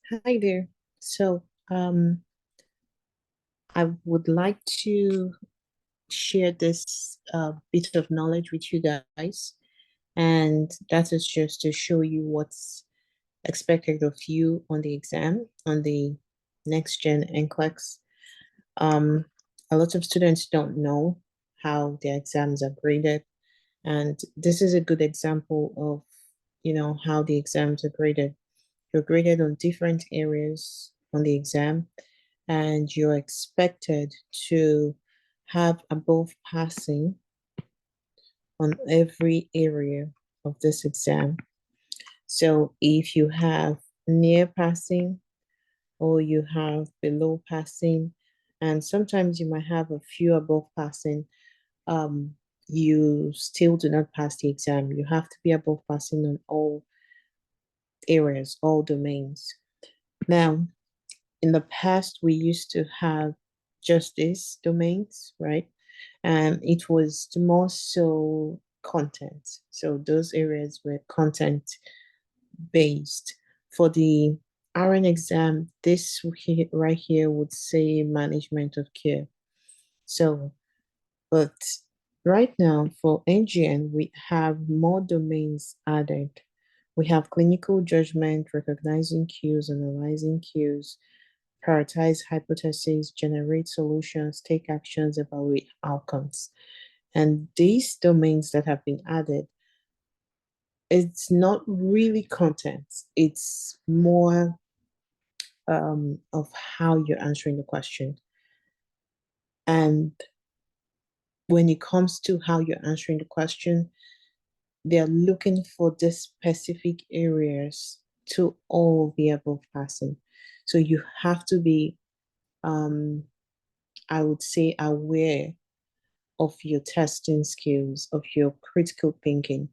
Hi there. So, I would like to share this bit of knowledge with you guys, and that is just to show you what's expected of you on the exam, on the next gen NCLEX. Um, a lot of students don't know how their exams are graded, and this is a good example of, how the exams are graded. You're graded on different areas on the exam, and you're expected to have above passing on every area of this exam. So if you have near passing or you have below passing, and sometimes you might have a few above passing, um, you still do not pass the exam. You have to be above passing on all areas, all domains. Now, in the past, we used to have just these domains, right? And it was more so content. So those areas were content based. For the RN exam, this right here would say management of care. So, but right now for NGN, we have more domains added. We have clinical judgment, recognizing cues, analyzing cues, prioritize hypotheses, generate solutions, take actions, evaluate outcomes. And these domains that have been added, it's not really content, it's more of how you're answering the question. And when it comes to how you're answering the question, they're looking for the specific areas to all the above passing. So you have to be, I would say, aware of your testing skills, of your critical thinking.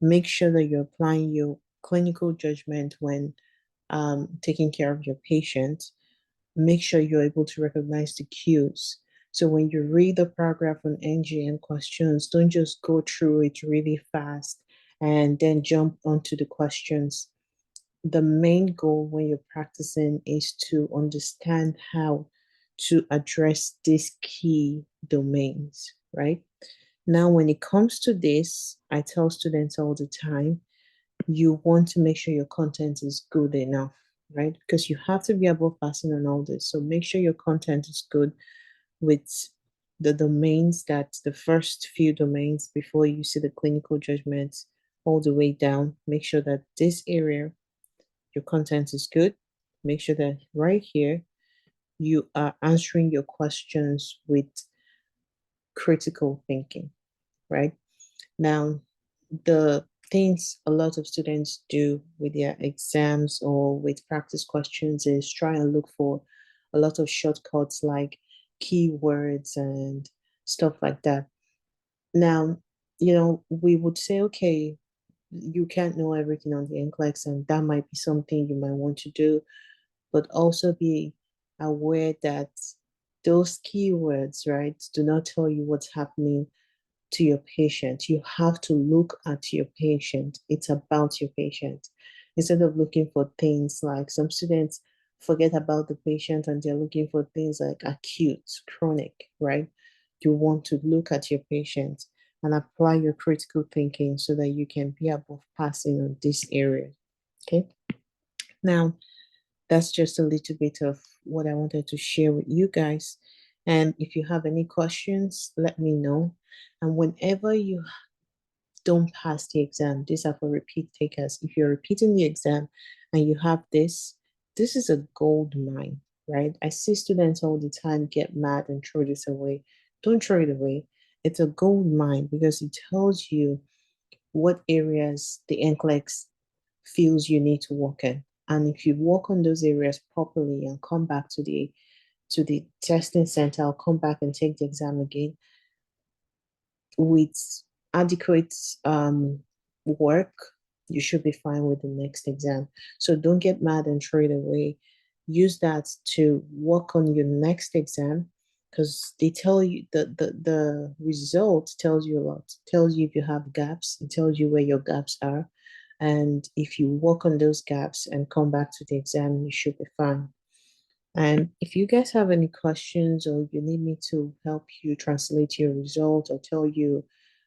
Make sure that you're applying your clinical judgment when taking care of your patient. Make sure you're able to recognize the cues. So when you read the paragraph on NGN questions, don't just go through it really fast and then jump onto the questions. The main goal when you're practicing is to understand how to address these key domains, right? Now, when it comes to this, I tell students all the time, you want to make sure your content is good enough, right? Because you have to be above passing on all this. So make sure your content is good with the domains, that the first few domains before you see the clinical judgments all the way down. Make sure that this area, your content is good. Make sure that right here, you are answering your questions with critical thinking, right? Now, the things a lot of students do with their exams or with practice questions is try and look for a lot of shortcuts like keywords and stuff like that. Now, we would say, okay, you can't know everything on the NCLEX, and that might be something you might want to do, but also be aware that those keywords, right, do not tell you what's happening to your patient. You have to look at your patient. It's about your patient. Instead of looking for things like some students forget about the patient and they're looking for things like acute, chronic, right? You want to look at your patient and apply your critical thinking so that you can be above passing on this area. Okay. Now, that's just a little bit of what I wanted to share with you guys. And if you have any questions, let me know. And whenever you don't pass the exam, these are for repeat takers. If you're repeating the exam and you have this is a gold mine, right? I see students all the time get mad and throw this away. Don't throw it away. It's a gold mine because it tells you what areas the NCLEX feels you need to work in. And if you work on those areas properly and come back to the testing center, I'll come back and take the exam again with adequate work, you should be fine with the next exam. So don't get mad and throw it away. Use that to work on your next exam because they tell you the result tells you a lot. It tells you if you have gaps, it tells you where your gaps are. And if you work on those gaps and come back to the exam, you should be fine. And if you guys have any questions or you need me to help you translate your result or tell you,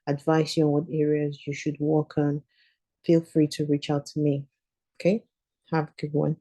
advise you on what areas you should work on, feel free to reach out to me. Okay? Have a good one.